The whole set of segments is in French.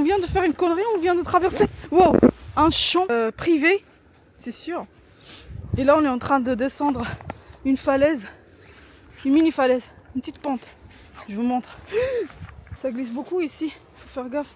vient de faire une connerie, on vient de traverser un champ privé, c'est sûr. Et là on est en train de descendre une falaise, une mini falaise, une petite pente. Je vous montre. Ça glisse beaucoup ici, faut faire gaffe.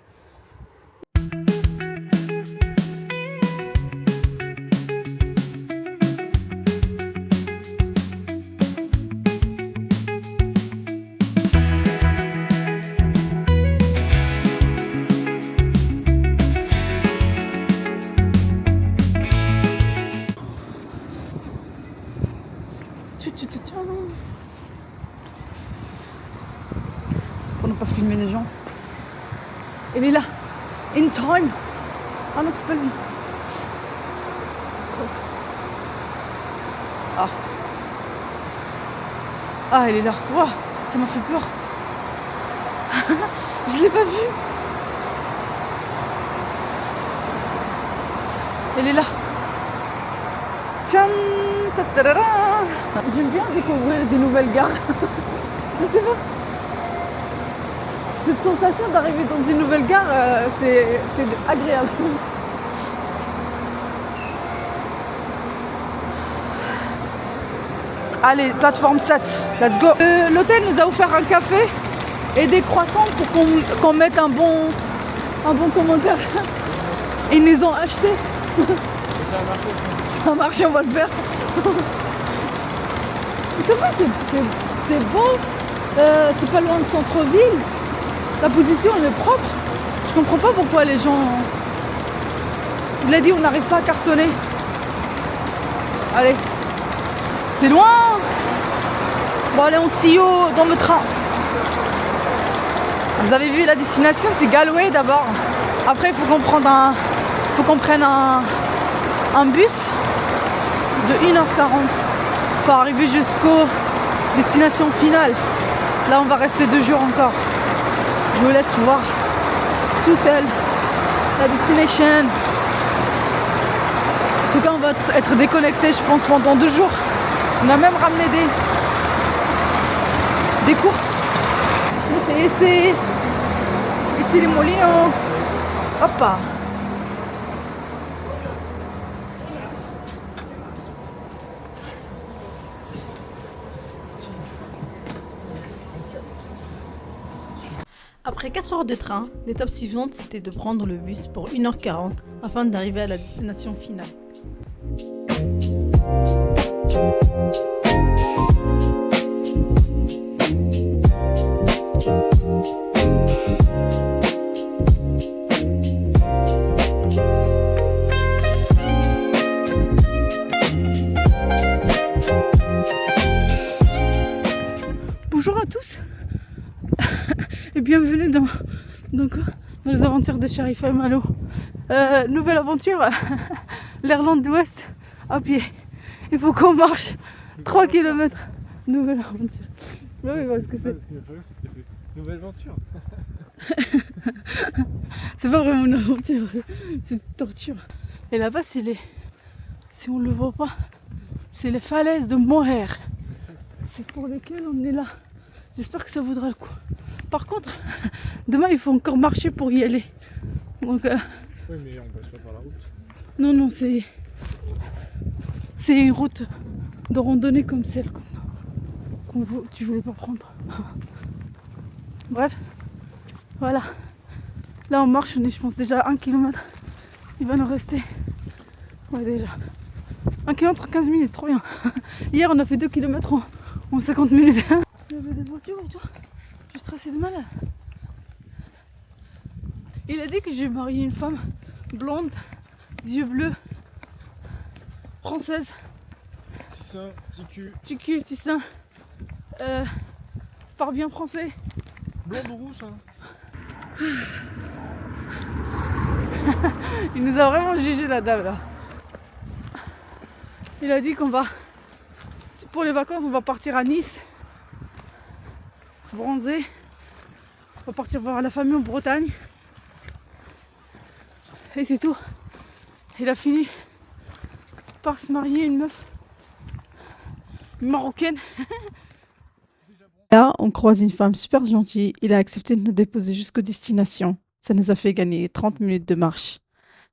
Pour ne pas filmer les gens. Elle est là, in time. Ah non, c'est pas lui. Ah, elle est là. Waouh, ça m'a fait peur. Je l'ai pas vue. Elle est là. Tiens, ta-ta-da-da. J'aime bien découvrir des nouvelles gares. Je sais pas. Cette sensation d'arriver dans une nouvelle gare, c'est agréable. Allez, plateforme 7, let's go. L'hôtel nous a offert un café et des croissants pour qu'on mette un bon commentaire. Ils nous ont acheté. Ça a marché. Ça a marché, on va le faire. C'est vrai, c'est beau. C'est pas loin de centre-ville. La position elle est propre. Je comprends pas pourquoi les gens... Je l'ai dit, on n'arrive pas à cartonner. Allez. C'est loin. Bon allez, on s'y dans le train. Vous avez vu la destination, c'est Galway d'abord. Après il faut qu'on prenne un bus de 1h40 pour arriver jusqu'aux destinations finales. Là on va rester 2 jours encore. Je vous laisse voir tout seul la destination. En tout cas on va être déconnecté je pense pendant 2 jours. On a même ramené des courses. C'est ici les molinos. Hop. Après 4 heures de train, l'étape suivante c'était de prendre le bus pour 1h40 afin d'arriver à la destination finale. Bonjour à tous et bienvenue dans les aventures de Sheriff et Malo. Nouvelle aventure, l'Irlande d'Ouest à pied. Il faut qu'on marche 3 km. Nouvelle aventure. Oui, parce que c'est... Nouvelle aventure. C'est pas vraiment une aventure, c'est une torture. Et là-bas, si on le voit pas, c'est les falaises de Moher. C'est pour lesquelles on est là. J'espère que ça vaudra le coup. Par contre, demain il faut encore marcher pour y aller. Donc, oui, mais on passe pas par la route. Non, c'est une route de randonnée comme celle que tu voulais pas prendre. Bref, voilà. Là on marche, on est je pense déjà à 1 km. Il va nous rester. Ouais déjà. 1 km en 15 minutes, trop bien. Hier on a fait 2 km en 50 minutes. Il y avait des voitures et tout. Je suis stressée de malade. Il a dit que j'ai marié une femme blonde, yeux bleus, française. Petit sein, petit cul. Petit cul, petit sein. Parle bien français. Blonde ou rousse hein. Il nous a vraiment jugé la dame là. Il a dit qu'on va, pour les vacances, on va partir à Nice. Se bronzer. On va partir voir la famille en Bretagne. Et c'est tout. Il a fini par se marier une meuf marocaine. Là, on croise une femme super gentille. Il a accepté de nous déposer jusqu'aux destinations. Ça nous a fait gagner 30 minutes de marche.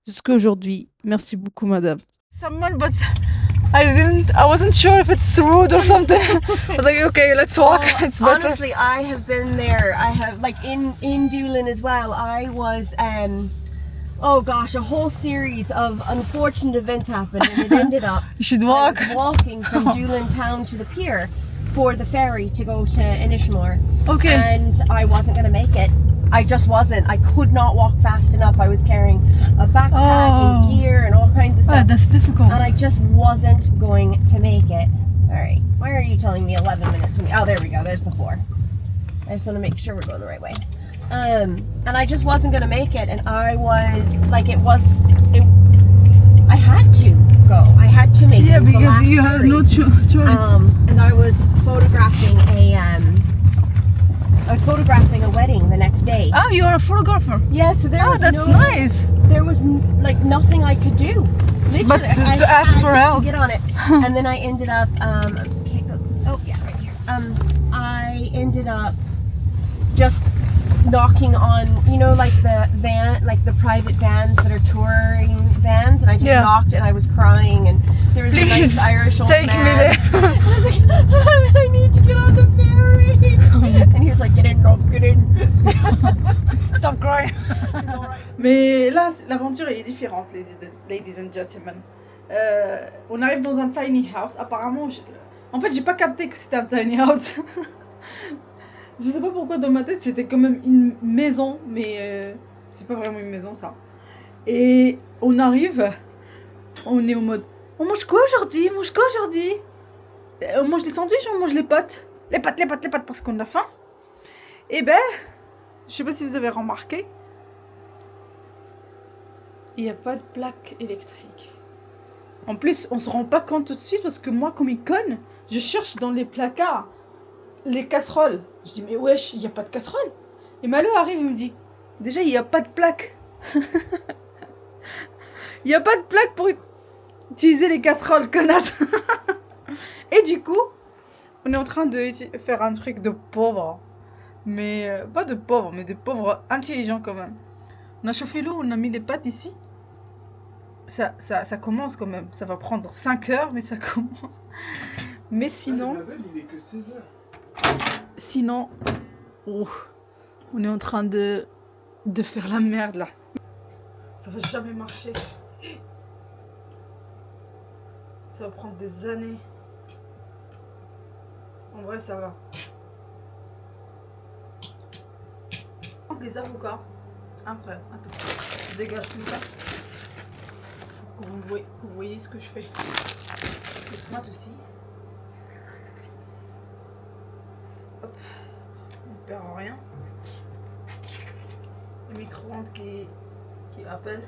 Jusqu'à aujourd'hui. Merci beaucoup, madame. Someone, but I wasn't sure if it's rude or something. I was like, okay, let's walk. It's better. Honestly, I have been there. I have, like, in Doolin as well. I was, oh gosh, a whole series of unfortunate events happened, and it ended up You should I walk. was walking from Doolin town to the pier for the ferry to go to Inishmore. Okay. And I wasn't going to make it. I just wasn't. I could not walk fast enough. I was carrying a backpack Oh. and gear and all kinds of stuff. That's difficult. And I just wasn't going to make it. All right. Why are you telling me 11 minutes? Oh, there we go. There's the 4. I just want to make sure we're going the right way. And I just wasn't going to make it. And I was like, I had to go. I had to make Yeah, it. It was the because last you have ferry. no choice. And I was photographing a wedding the next day. Ah, you are a photographer. Yeah, so there Oh, was that's no, nice. there was like nothing I could do. Literally, But to I ask had for to help. get on it, and then I ended up. Okay, oh yeah, right here. I ended up just knocking on, you know, like the van, like the private vans that are touring vans, and I just Yeah. knocked, and I was crying, and there was a Please, nice Irish old take me man. there. And I was like, I need to get on the ferry, and he was like, get in, Rob, get in. Stop crying. It's all right. Mais là, l'aventure est différente, ladies and gentlemen. On arrive dans un tiny house. Apparemment, en fait, j'ai pas capté que c'était un tiny house. Je sais pas pourquoi dans ma tête c'était quand même une maison, mais c'est pas vraiment une maison ça. Et on arrive, on est en mode on mange quoi aujourd'hui? On mange quoi aujourd'hui? On mange les sandwichs, on mange les pâtes. Les pâtes parce qu'on a faim. Et ben, je sais pas si vous avez remarqué, il n'y a pas de plaque électrique. En plus, on se rend pas compte tout de suite parce que moi, comme une conne, je cherche dans les placards les casseroles. Je dis, mais wesh, il n'y a pas de casserole. Et Malo arrive et me dit, déjà, il n'y a pas de plaque. Il n'y a pas de plaque pour utiliser les casseroles, connasse. Et du coup, on est en train de faire un truc de pauvre. Mais pas de pauvre, mais de pauvre intelligent quand même. On a chauffé l'eau, on a mis les pâtes ici. Ça commence quand même. Ça va prendre 5 heures, mais ça commence. Mais sinon... La belle, il est que 16 heures. Sinon... Oh, on est en train de faire la merde là. Ça va jamais marcher. Ça va prendre des années. En vrai, ça va. Les avocats. Après, attends. Je dégage tout ça. Que vous voyez ce que je fais. Les tomates aussi. Hop. On ne perd rien. Le micro-ondes qui appelle.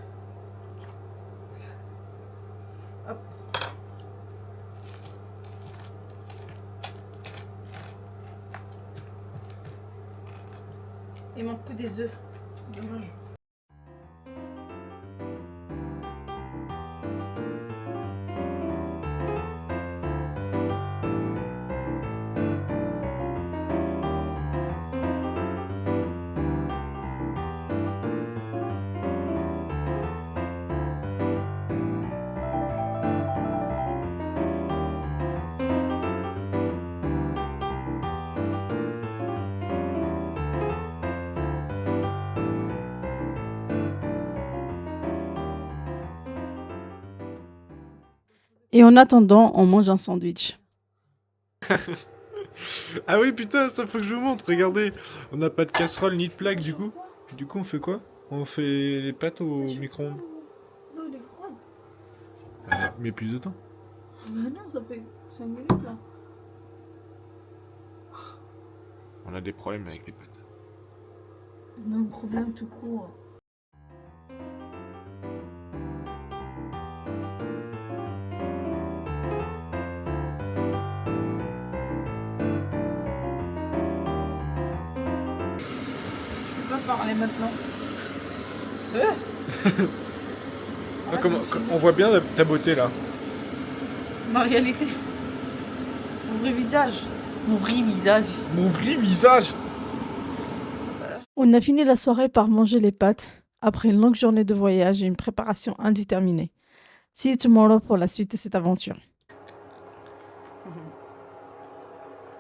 Hop. Il manque que des œufs. Dommage. Et en attendant, on mange un sandwich. Ah oui, putain, ça faut que je vous montre. Regardez, on n'a pas de casserole ni de plaque du coup. Du coup, on fait quoi? On fait les pâtes au micro-ondes. Non, il est froid. Mais plus de temps. Bah non, ça fait 5 minutes là. On a des problèmes avec les pâtes. On a un problème tout court. Parler maintenant. Ah, on voit bien ta beauté là. Ma réalité. Mon vrai visage. Mon vrai visage. Mon vrai visage. On a fini la soirée par manger les pâtes après une longue journée de voyage et une préparation indéterminée. See you tomorrow pour la suite de cette aventure.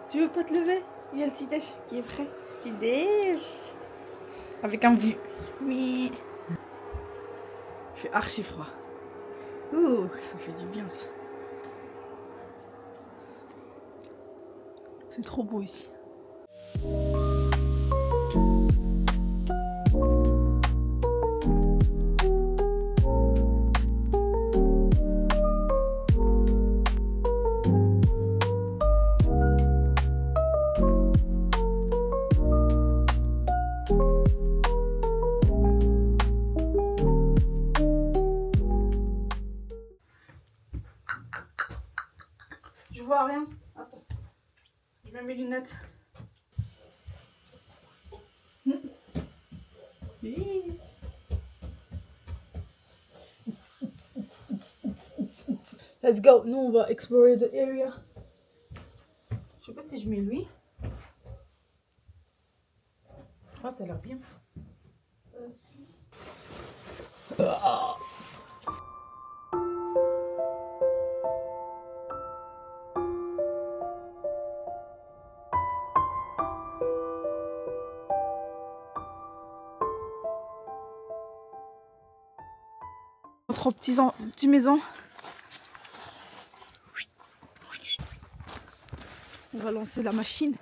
Tu veux pas te lever? Il y a le petit déj qui est prêt. Petit déj avec un vu. Oui. Il fait archi froid. Ouh, ça fait du bien ça. C'est trop beau ici. Je vois rien. Attends. Je mets mes lunettes. Let's go. Nous, on va explorer the area. Je sais pas si je mets lui. Ah, ça a l'air bien. Notre petite maison. On va lancer la machine.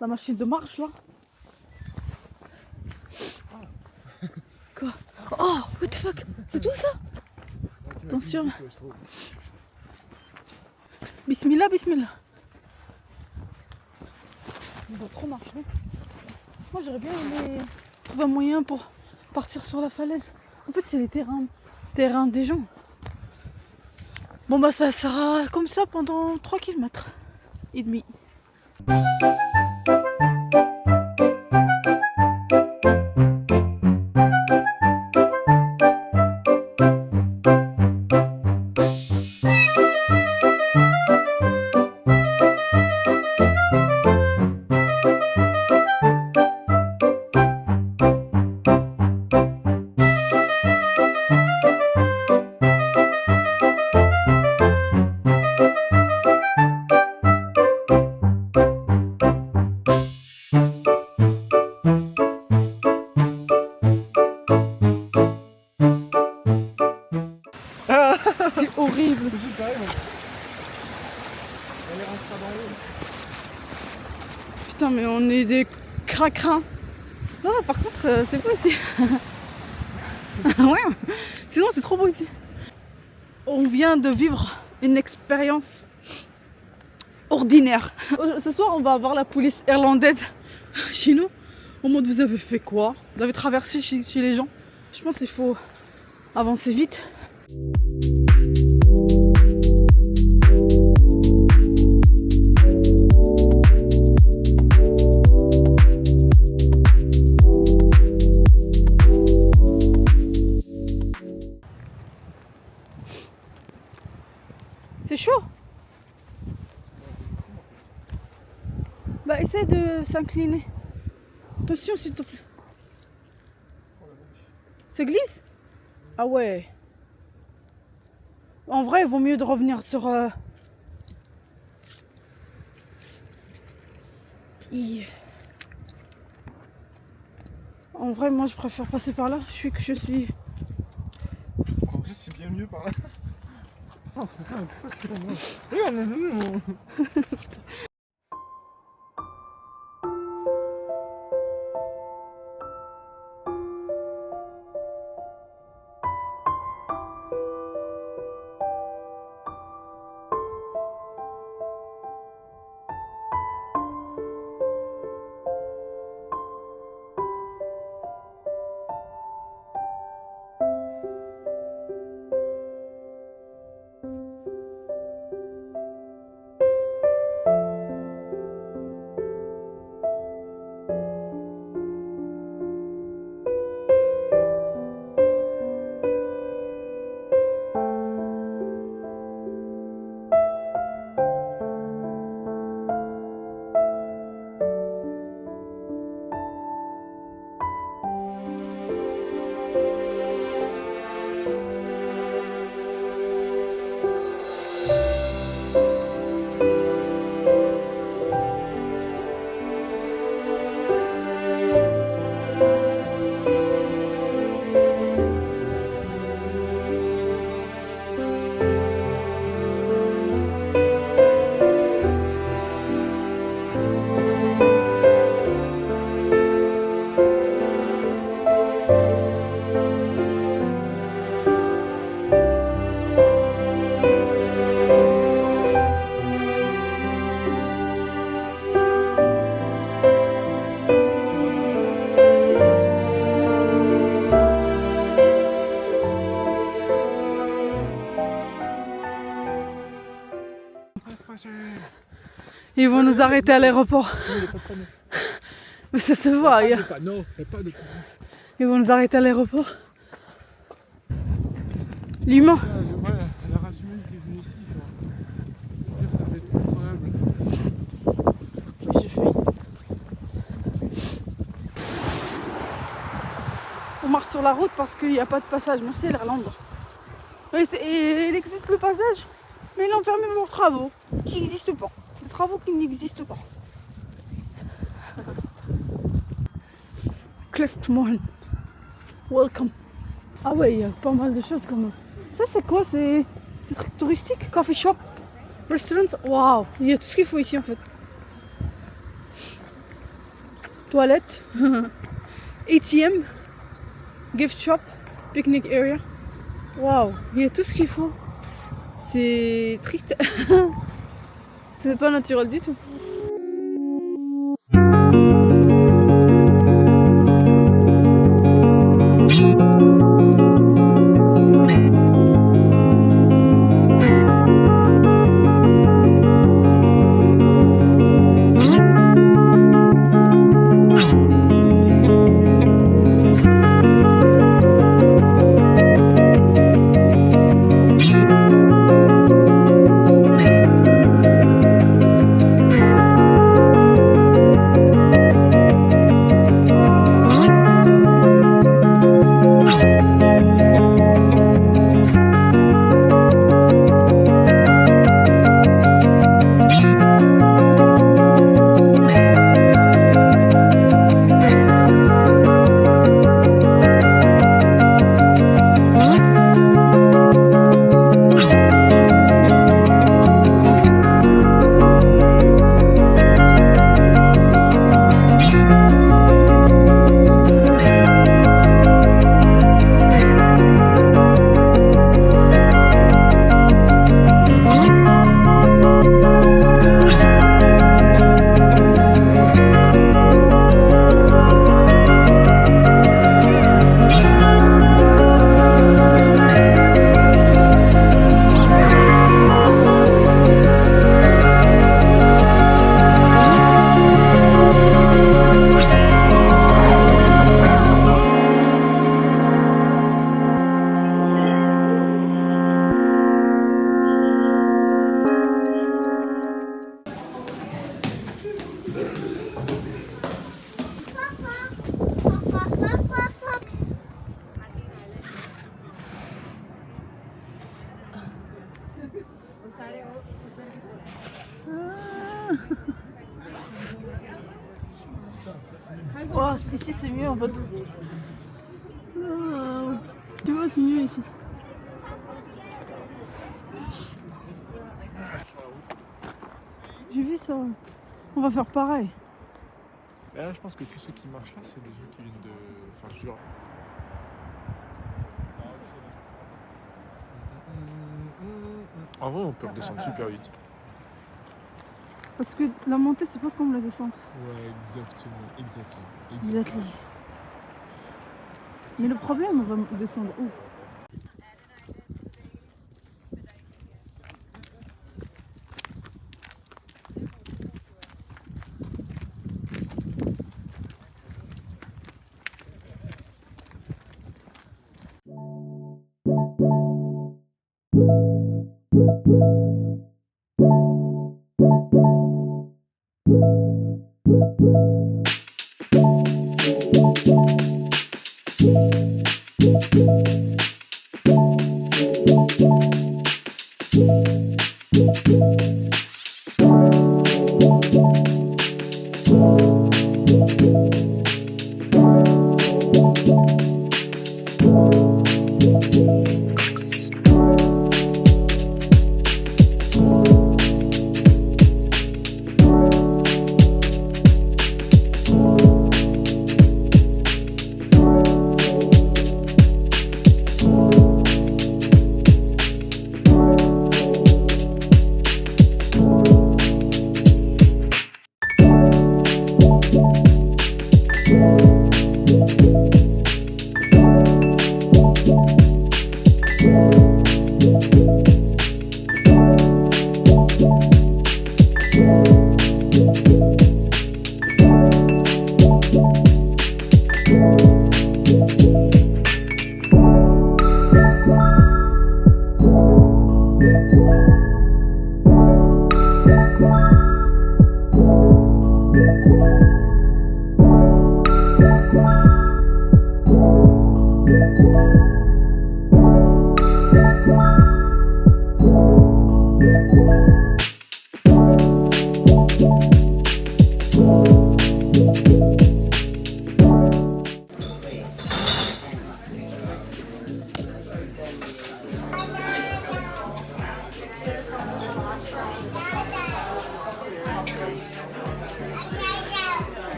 La machine de marche là. Quoi? Oh, what the fuck? C'est toi ça? Attention. Bismillah, bismillah. On va trop marcher. Moi j'aurais bien aimé trouver un moyen pour partir sur la falaise. En fait c'est les terrains des gens. Bon bah ça sera comme ça pendant 3 km et demi. C'est horrible. Putain mais on est des cracrins. Ah par contre c'est beau ici. Ouais. Sinon c'est trop beau ici. On vient de vivre une expérience ordinaire. Ce soir on va voir la police irlandaise chez nous. En mode vous avez fait quoi? Vous avez traversé chez les gens? Je pense qu'il faut avancer vite. C'est chaud. Bah essaie de s'incliner. Attention s'il te plaît. Ça glisse? Ah ouais. En vrai, il vaut mieux de revenir sur... En vrai, moi, je préfère passer par là. Je suis... En vrai, c'est bien mieux par là. Oh, putain, Ils vont nous arrêter à l'aéroport. Mais ça se voit. Non, il n'y a pas de panneau. Ils vont nous arrêter à l'aéroport. L'humain. Ouais, la race humaine qui est venue ici, genre. Ça va être incroyable. J'ai fait. On marche sur la route parce qu'il n'y a pas de passage. Merci l'Irlande. Il existe le passage, mais ils l'ont fermé pour travaux qui n'existent pas. Des travaux qui n'existent pas. Cliftmore. Welcome. Ah ouais, il y a pas mal de choses quand même. Ça c'est quoi? C'est des trucs touristiques? Coffee shop? Restaurants? Waouh, il y a tout ce qu'il faut ici en fait. Toilette. ATM. Gift shop. Picnic area. Waouh, il y a tout ce qu'il faut. C'est triste. C'est pas naturel du tout. Oh, ici c'est mieux en fait. Tu vois, c'est mieux ici. J'ai vu ça. On va faire pareil. Et là, je pense que tous ceux qui marchent là, c'est des gens qui viennent de. Enfin, genre. En vrai, on peut redescendre super vite. Parce que la montée, c'est pas comme la descente. Ouais, exactement. Exactly. Mais le problème, on va descendre où?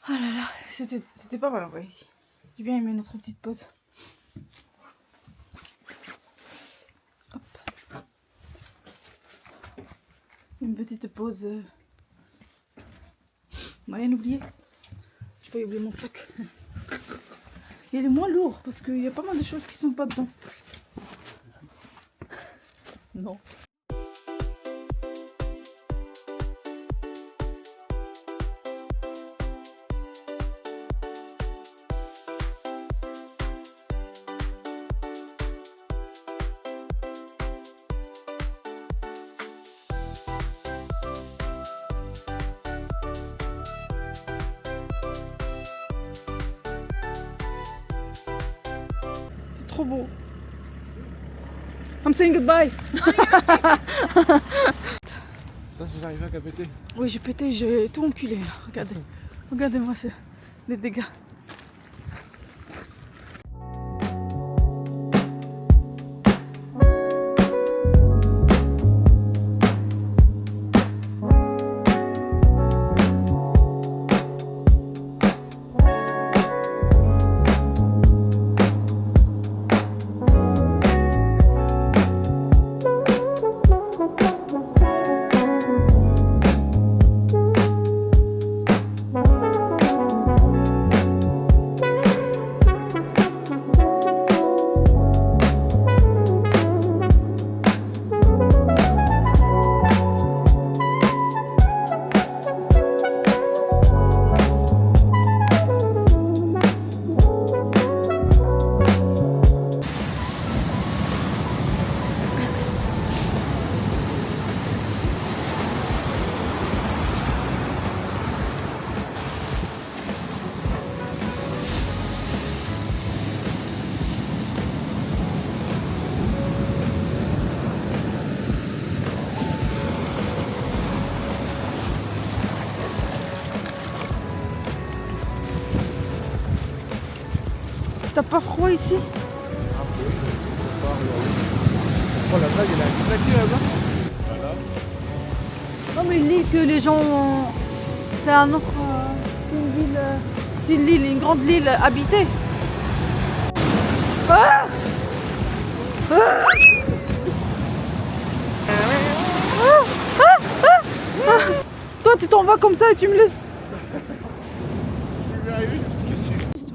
Oh là là, c'était pas mal en vrai ici. J'ai bien aimé notre petite pause. Hop. Une petite pause. On n'a rien oublié. J'ai failli oublier mon sac. Il est moins lourd parce qu'il y a pas mal de choses qui sont pas dedans. Non. Trop beau. I'm saying goodbye. Ça, si j'arrive à péter. Oui, j'ai pété, j'ai tout enculé. Regardez. Regardez-moi les dégâts. T'as pas froid ici? Oh la blague, il a un claqué là-bas. Voilà. Non mais il dit que les gens... C'est un autre... c'est une ville... c'est une île, une grande île habitée. Ah ah Toi tu t'en vas comme ça et tu me laisses... Je vais arriver, je me suis cassé.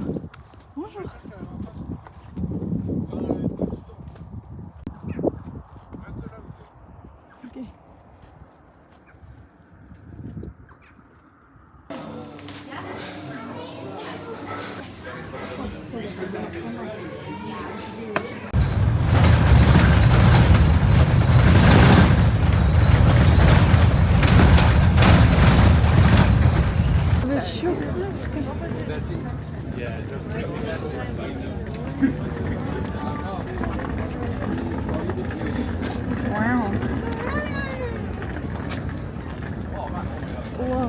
Bonjour. Ok. C'est chaud. Wow. Wow.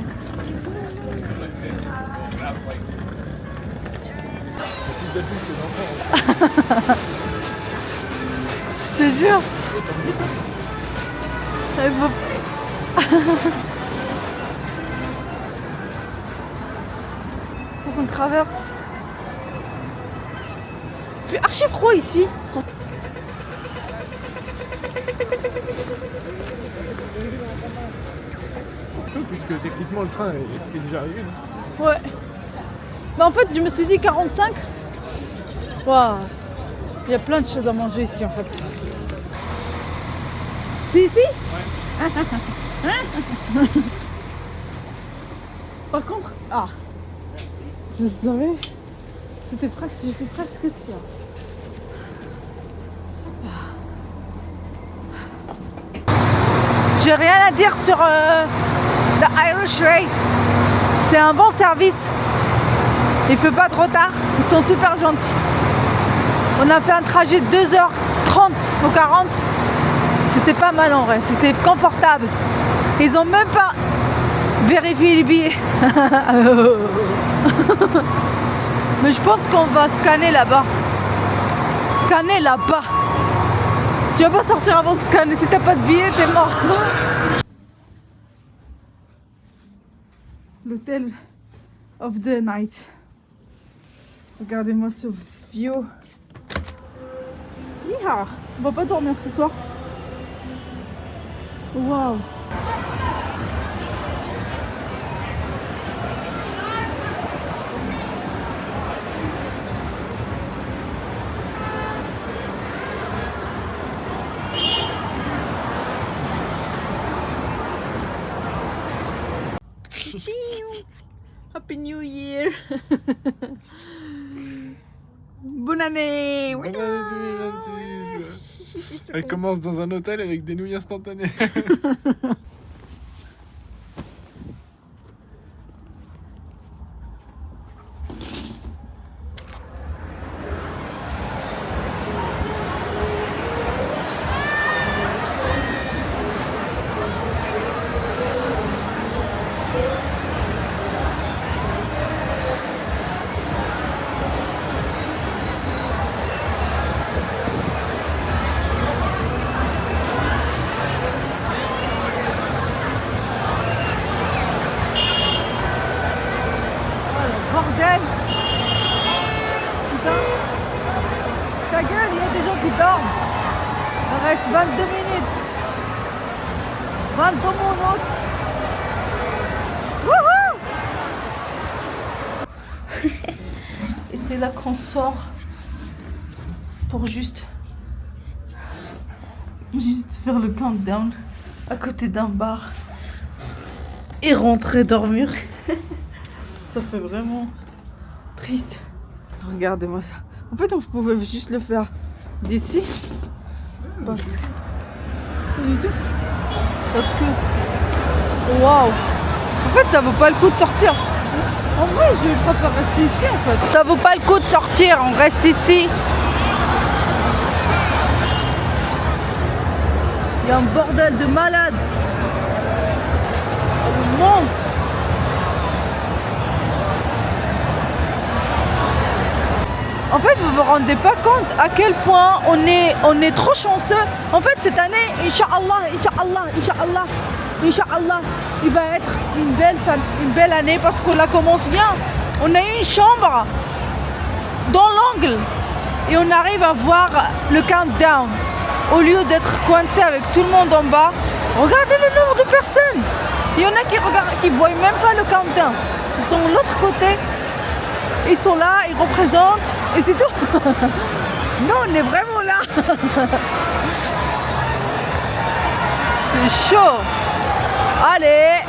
Plus d'adultes que d'enfants. Je te jure. Elle va... Faut qu'on traverse. Il fait archi froid ici. Tout, puisque techniquement le train c'était déjà arrivé. Non Ouais. Bah en fait je me suis dit 45. Waouh. Il y a plein de choses à manger ici en fait. C'est ici? Ouais. Par contre, ah, je savais, j'étais presque sûre. J'ai rien à dire sur le Irish Rail. C'est un bon service. Il fait pas de retard. Ils sont super gentils. On a fait un trajet de 2h30 ou 40. C'était pas mal en vrai. C'était confortable. Ils ont même pas vérifié les billets. Mais je pense qu'on va scanner là-bas. Scanner là-bas. Tu vas pas sortir avant de scanner. Si t'as pas de billet, t'es mort. L'hôtel of the night. Regardez-moi ce view. Hiha, on va pas dormir ce soir. Waouh. Happy New Year. Bonne année. Bonne année 2026. Elle commence dans un hôtel avec des nouilles instantanées. Bordel. Putain. Ta gueule, il y a des gens qui dorment. Arrête, 22 minutes. 22 minutes. Wouhou. Et c'est là qu'on sort pour juste faire le countdown à côté d'un bar et rentrer dormir. Ça fait vraiment triste. Regardez-moi ça. En fait, on pouvait juste le faire d'ici. Parce que... Pas du tout. Parce que... Waouh. En fait, ça vaut pas le coup de sortir. En vrai, je préfère rester ici, en fait. Ça vaut pas le coup de sortir. On reste ici. Il y a un bordel de malades. On monte. En fait, vous vous rendez pas compte à quel point on est trop chanceux. En fait, cette année, Inch'Allah, il va être une belle année parce qu'on la commence bien. On a une chambre dans l'angle et on arrive à voir le countdown. Au lieu d'être coincé avec tout le monde en bas, regardez le nombre de personnes. Il y en a qui voient même pas le countdown. Ils sont de l'autre côté. Ils sont là, ils représentent, et c'est tout. Nous, on est vraiment là. C'est chaud. Allez.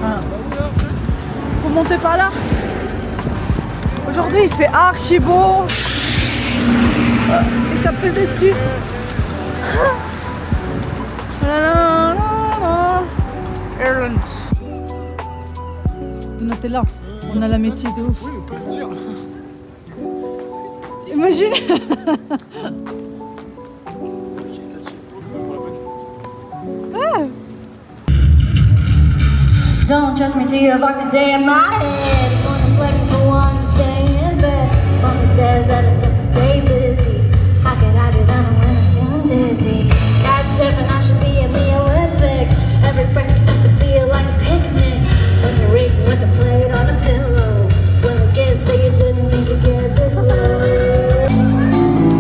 Ah. Faut monter par là. Aujourd'hui il fait archi beau. Et ça pèse dessus. La la la la. Ireland. Nutella. On a la métier de ouf. Oui, on peut le dire. Imagine. Don't judge me till you fuck the day in my head. Gonna play me for one to stay in bed. Mommy says that it's best to stay busy. How can I do that when I'm feeling dizzy? Cat said that I should be in the Olympics. Every breakfast starts to feel like a picnic. When you're eating with a plate on a pillow. When the kids say you didn't need to get this low.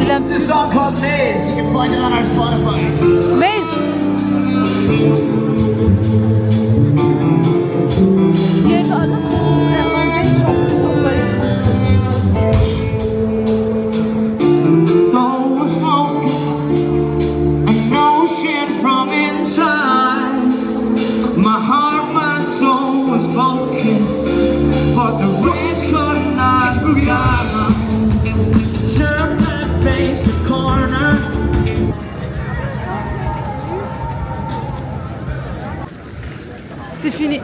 It's a song called Maze. You can find it on our Spotify. Maze. Il y a un autre irlandais qui chante sur Soul was focused, an ocean from inside. My heart, my soul was focused, but the waves could not guide. Turned and faced the corner. C'est fini.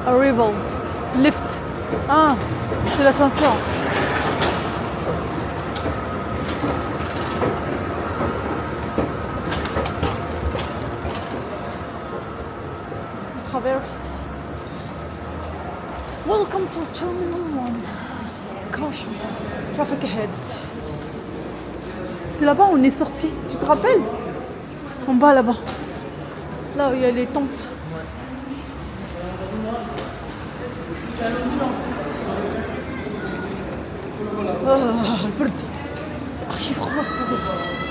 Arrival. Lift. Ah, c'est l'ascenseur. On traverse. Welcome to Terminal 1. Caution. Traffic ahead. C'est là-bas où on est sorti. Tu te rappelles? En bas là-bas. Là où il y a les tentes. Ah, le برد. C'est archi froid, c'est pas possible.